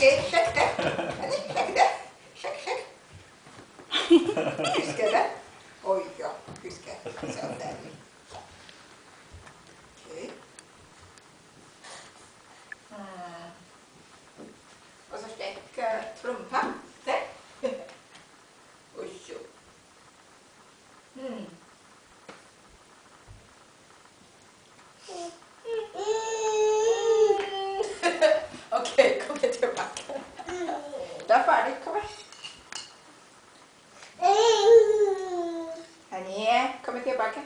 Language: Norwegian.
Okay, shake det. Shake det. Shake. Husker det? Oi, ja, husker. Så deilig. Okay. Og så stek trompa. Der. Og så. Ok, kom jeg tilbake. Da er ferdig, kom her. Honey, kom tilbake.